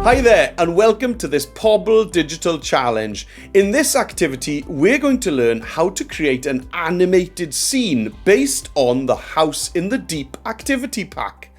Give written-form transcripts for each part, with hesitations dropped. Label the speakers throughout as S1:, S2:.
S1: Hi there and welcome to this Pobble digital challenge. In this activity, we're going to learn how to create an animated scene based on the House in the Deep activity pack.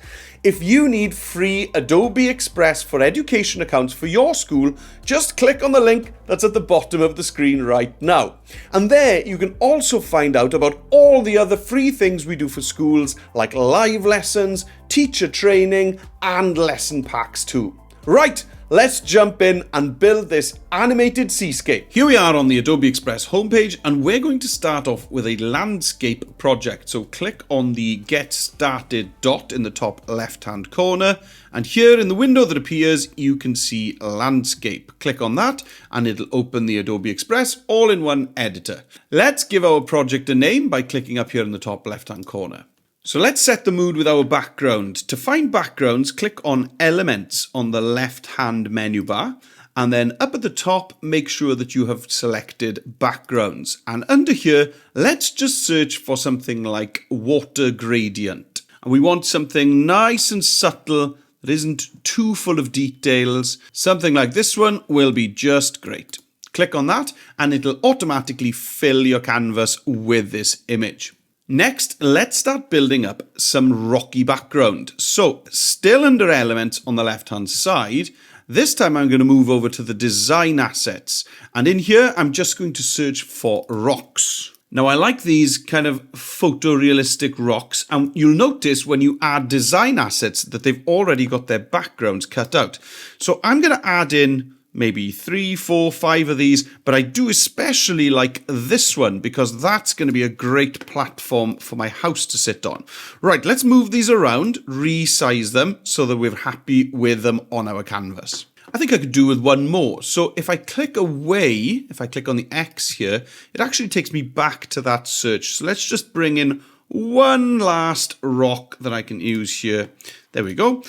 S1: If you need free Adobe Express for Education accounts for your school, just click on the link that's at the bottom of the screen right now. And there you can also find out about all the other free things we do for schools, like live lessons, teacher training, and lesson packs too. Right, let's jump in and build this animated seascape. Here we are on the Adobe Express homepage, and we're going to start off with a landscape project. So click on the Get Started dot in the top left-hand corner, and here in the window that appears, you can see landscape. Click on that, and it'll open the Adobe Express all-in-one editor. Let's give our project a name by clicking up here in the top left-hand corner. So let's set the mood with our background. To find backgrounds, click on Elements on the left-hand menu bar, and then up at the top, make sure that you have selected Backgrounds. And under here, let's just search for something like Water Gradient. And we want something nice and subtle that isn't too full of details. Something like this one will be just great. Click on that, and it'll automatically fill your canvas with this image. Next, let's start building up some rocky background. So, still under Elements on the left-hand side, this time I'm going to move over to the Design Assets. And in here, I'm just going to search for rocks. Now, I like these kind of photorealistic rocks. And you'll notice when you add Design Assets that they've already got their backgrounds cut out. So, I'm going to add in maybe 3, 4, 5 of these, but I do especially like this one because that's going to be a great platform for my house to sit on. Right, let's move these around, resize them so that we're happy with them on our canvas. I think I could do with one more. So if I click away, if I click on the X here, it actually takes me back to that search. So let's just bring in one last rock that I can use here. There we go.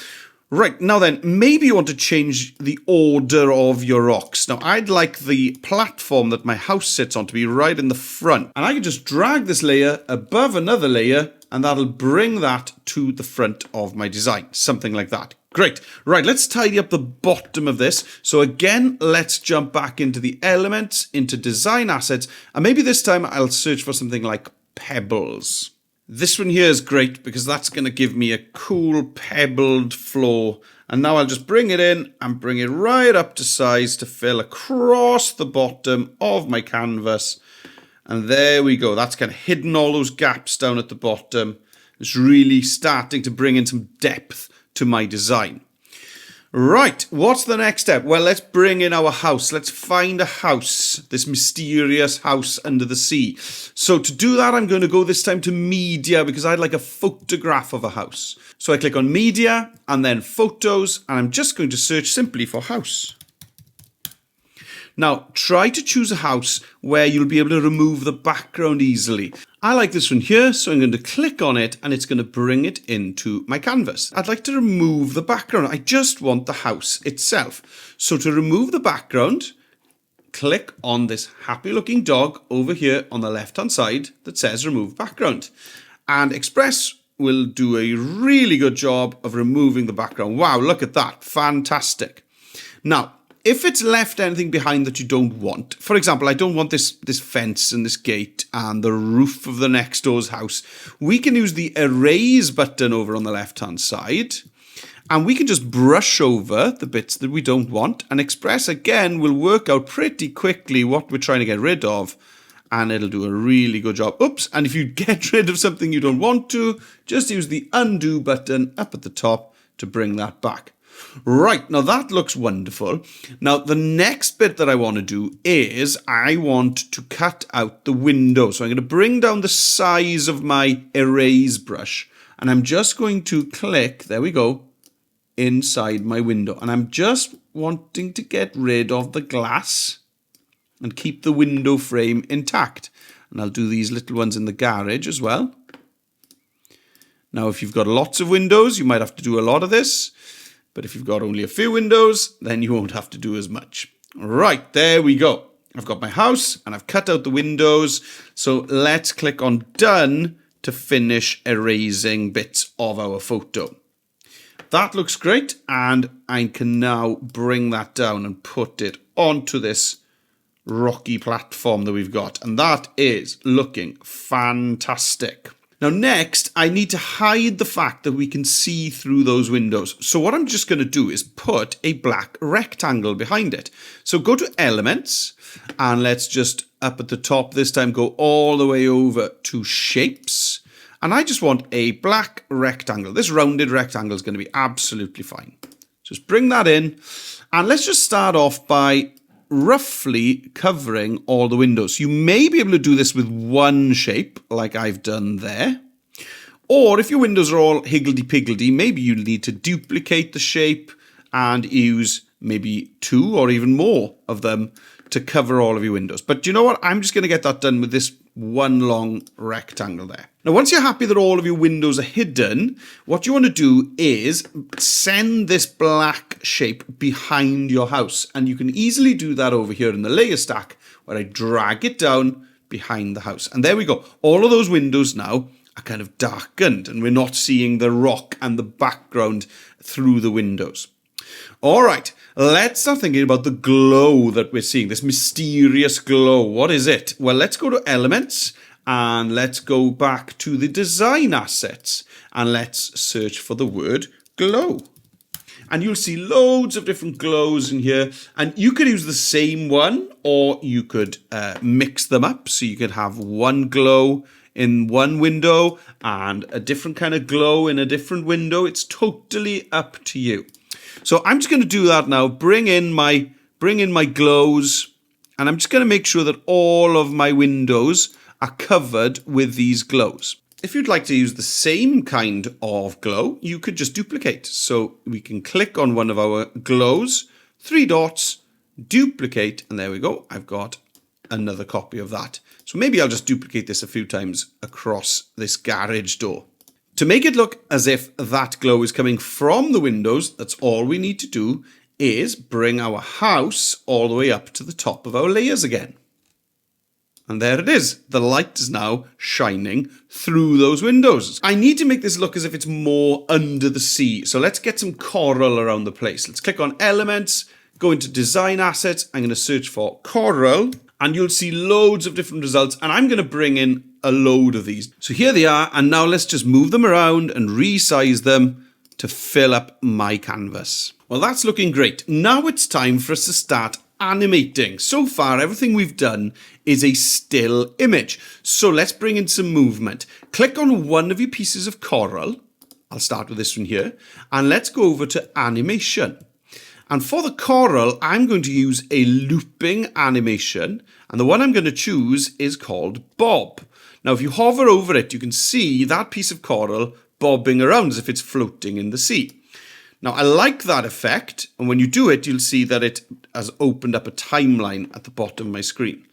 S1: Right, now then, maybe you want to change the order of your rocks. Now, I'd like the platform that my house sits on to be right in the front. And I can just drag this layer above another layer, and that'll bring that to the front of my design. Something like that. Great. Right, let's tidy up the bottom of this. So again, let's jump back into the Elements, into Design Assets, and maybe this time I'll search for something like pebbles. This one here is great because that's going to give me a cool pebbled floor. And now I'll just bring it in and bring it right up to size to fill across the bottom of my canvas. And there we go. That's kind of hidden all those gaps down at the bottom. It's really starting to bring in some depth to my design. Right, what's the next step? Well, let's bring in our house. Let's find a house, this mysterious house under the sea. So to do that, I'm going to go this time to Media because I'd like a photograph of a house. So I click on Media and then Photos, and I'm just going to search simply for house. Now, try to choose a house where you'll be able to remove the background easily. I like this one here, so I'm going to click on it and it's going to bring it into my canvas. I'd like to remove the background. I just want the house itself. So to remove the background, click on this happy looking dog over here on the left-hand side that says remove background. And Express will do a really good job of removing the background. Wow, look at that. Fantastic. Now, if it's left anything behind that you don't want, for example, I don't want this fence and this gate and the roof of the next door's house, we can use the erase button over on the left-hand side, and we can just brush over the bits that we don't want, and Express, again, will work out pretty quickly what we're trying to get rid of, and it'll do a really good job. Oops, and if you get rid of something you don't want to, just use the undo button up at the top to bring that back. Right, now that looks wonderful. Now the next bit that I want to do is I want to cut out the window. So I'm going to bring down the size of my erase brush and I'm just going to click, there we go, inside my window. And I'm just wanting to get rid of the glass and keep the window frame intact. And I'll do these little ones in the garage as well. Now if you've got lots of windows, you might have to do a lot of this. But if you've got only a few windows, then you won't have to do as much. Right, there we go. I've got my house and I've cut out the windows. So let's click on Done to finish erasing bits of our photo. That looks great, and I can now bring that down and put it onto this rocky platform that we've got, and that is looking fantastic. Now next, I need to hide the fact that we can see through those windows. So what I'm just going to do is put a black rectangle behind it. So go to Elements, and let's just, up at the top this time, go all the way over to Shapes. And I just want a black rectangle. This rounded rectangle is going to be absolutely fine. Just bring that in, and let's just start off by roughly covering all the windows. You may be able to do this with one shape, like I've done there. Or if your windows are all higgledy-piggledy, maybe you need to duplicate the shape and use maybe 2 or even more of them to cover all of your windows. But you know what? I'm just going to get that done with this one long rectangle there. Now, once you're happy that all of your windows are hidden, what you want to do is send this black shape behind your house. And you can easily do that over here in the layer stack, where I drag it down behind the house. And there we go. All of those windows now are kind of darkened, and we're not seeing the rock and the background through the windows. All right, let's start thinking about the glow that we're seeing, this mysterious glow. What is it? Well, let's go to Elements, and let's go back to the design assets, and let's search for the word glow. And you'll see loads of different glows in here, and you could use the same one, or you could mix them up. So you could have one glow in one window and a different kind of glow in a different window. It's totally up to you. So I'm just going to do that now. Bring in my glows, and I'm just going to make sure that all of my windows are covered with these glows. If you'd like to use the same kind of glow, you could just duplicate. So we can click on one of our glows, 3 dots, duplicate, and there we go. I've got another copy of that. So maybe I'll just duplicate this a few times across this garage door. To make it look as if that glow is coming from the windows, that's all we need to do is bring our house all the way up to the top of our layers again. And there it is. The light is now shining through those windows. I need to make this look as if it's more under the sea. So let's get some coral around the place. Let's click on Elements, go into Design Assets. I'm going to search for coral, and you'll see loads of different results. And I'm going to bring in a load of these. So here they are. And now let's just move them around and resize them to fill up my canvas. Well, that's looking great. Now it's time for us to start animating. So far, everything we've done is a still image. So let's bring in some movement. Click on one of your pieces of coral. I'll start with this one here. And let's go over to animation. And for the coral, I'm going to use a looping animation. And the one I'm going to choose is called Bob. Now, if you hover over it, you can see that piece of coral bobbing around as if it's floating in the sea. Now, I like that effect, and when you do it, you'll see that it has opened up a timeline at the bottom of my screen.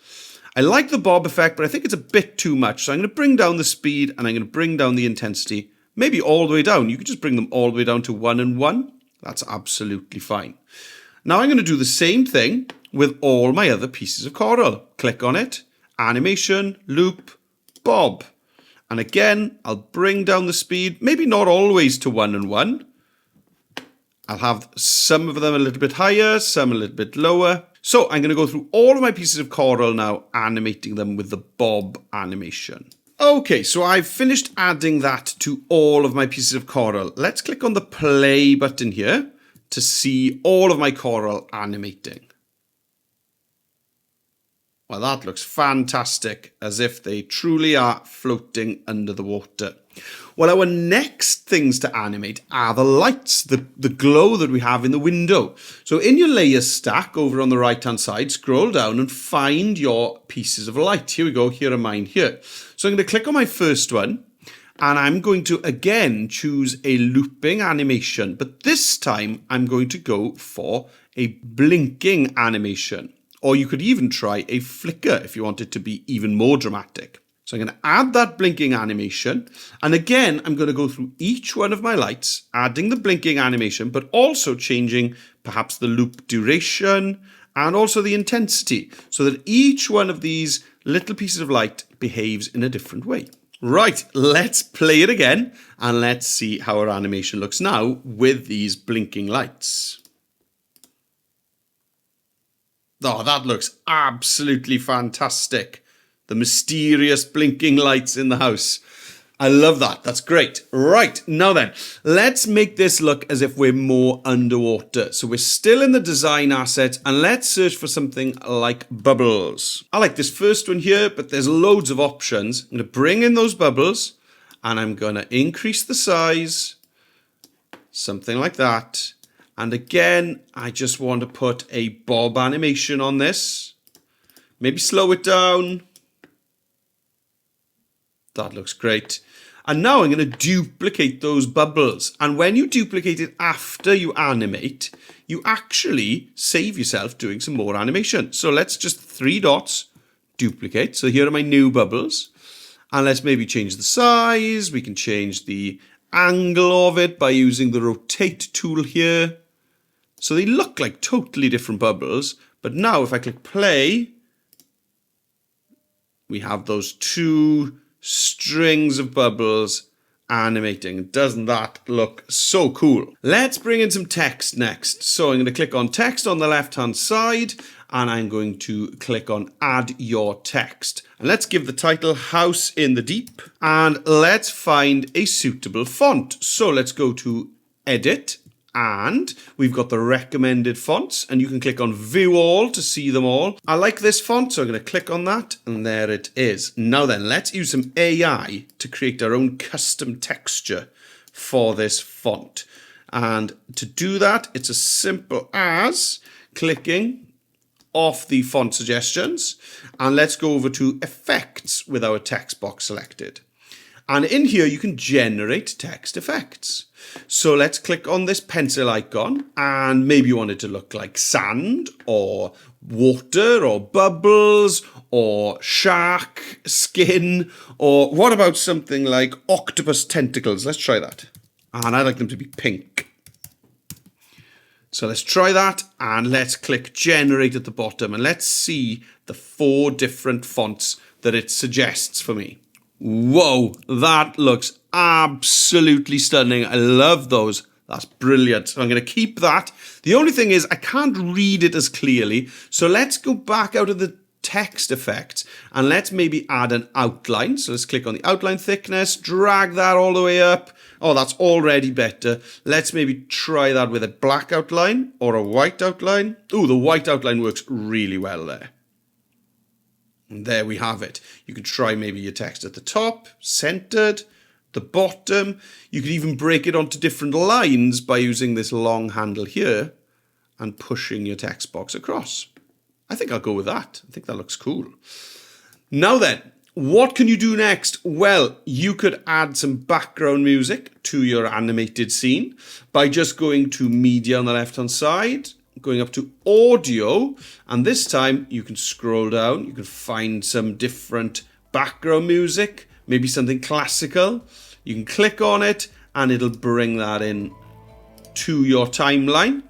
S1: I like the bob effect, but I think it's a bit too much, so I'm going to bring down the speed, and I'm going to bring down the intensity, maybe all the way down. You could just bring them all the way down to 1 and 1. That's absolutely fine. Now, I'm going to do the same thing with all my other pieces of coral. Click on it, animation, loop, bob. And again, I'll bring down the speed, maybe not always to 1 and 1. I'll have some of them a little bit higher, some a little bit lower. So I'm going to go through all of my pieces of coral now, animating them with the bob animation. Okay, so I've finished adding that to all of my pieces of coral. Let's click on the play button here to see all of my coral animating. Well, that looks fantastic, as if they truly are floating under the water. Well, our next things to animate are the lights, the glow that we have in the window. So in your layers stack over on the right-hand side, scroll down and find your pieces of light. Here we go. Here are mine here. So I'm going to click on my first one, and I'm going to, again, choose a looping animation. But this time, I'm going to go for a blinking animation. Or you could even try a flicker if you want it to be even more dramatic. So I'm going to add that blinking animation. And again, I'm going to go through each one of my lights, adding the blinking animation, but also changing perhaps the loop duration and also the intensity so that each one of these little pieces of light behaves in a different way. Right, let's play it again and let's see how our animation looks now with these blinking lights. Oh, that looks absolutely fantastic. The mysterious blinking lights in the house. I love that. That's great. Right, now then, let's make this look as if we're more underwater. So we're still in the design asset and let's search for something like bubbles. I like this first one here, but there's loads of options. I'm going to bring in those bubbles and I'm going to increase the size, something like that. And again, I just want to put a bob animation on this. Maybe slow it down. That looks great. And now I'm going to duplicate those bubbles. And when you duplicate it after you animate, you actually save yourself doing some more animation. So let's just 3 dots, duplicate. So here are my new bubbles. And let's maybe change the size. We can change the angle of it by using the rotate tool here. So they look like totally different bubbles. But now if I click play, we have those 2 strings of bubbles animating. Doesn't that look so cool? Let's bring in some text next. So I'm going to click on text on the left hand side and I'm going to click on add your text. And let's give the title House in the Deep and let's find a suitable font. So let's go to edit and we've got the recommended fonts and you can click on view all to see them all. I like this font, so I'm going to click on that and there it is. Now then, let's use some AI to create our own custom texture for this font. And to do that, it's as simple as clicking off the font suggestions and let's go over to effects with our text box selected. And in here, you can generate text effects. So let's click on this pencil icon and maybe you want it to look like sand or water or bubbles or shark skin, or what about something like octopus tentacles? Let's try that. And I like them to be pink. So let's try that and let's click generate at the bottom and let's see the 4 different fonts that it suggests for me. Whoa, that looks absolutely stunning. I love those. That's brilliant. So I'm going to keep that. The only thing is I can't read it as clearly. So let's go back out of the text effect and let's maybe add an outline. So let's click on the outline thickness, drag that all the way up. Oh, that's already better. Let's maybe try that with a black outline or a white outline. Oh, the white outline works really well there. And there we have it. You can try maybe your text at the top, centered, the bottom. You could even break it onto different lines by using this long handle here and pushing your text box across. I think I'll go with that. I think that looks cool. Now then, what can you do next? Well, you could add some background music to your animated scene by just going to media on the left-hand side, going up to audio, and this time you can scroll down, you can find some different background music, maybe something classical. You can click on it and it'll bring that in to your timeline.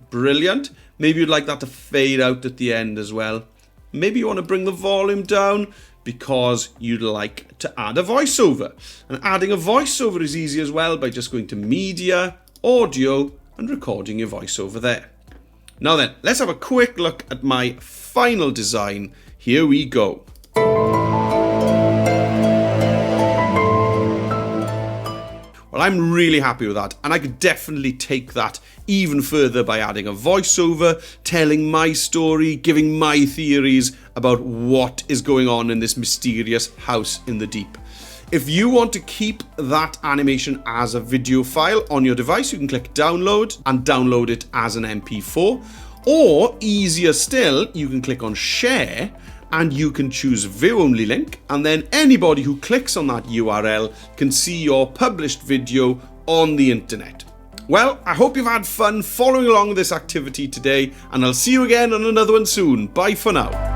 S1: Brilliant. Maybe you'd like that to fade out at the end as well. Maybe you want to bring the volume down because you'd like to add a voiceover. And adding a voiceover is easy as well by just going to media, audio, and recording your voiceover there. Now then, let's have a quick look at my final design. Here we go. Well, I'm really happy with that, and I could definitely take that even further by adding a voiceover, telling my story, giving my theories about what is going on in this mysterious house in the deep. If you want to keep that animation as a video file on your device, you can click download and download it as an MP4. Or easier still, you can click on share and you can choose view only link, and then anybody who clicks on that URL can see your published video on the internet. Well, I hope you've had fun following along this activity today, and I'll see you again on another one soon. Bye for now.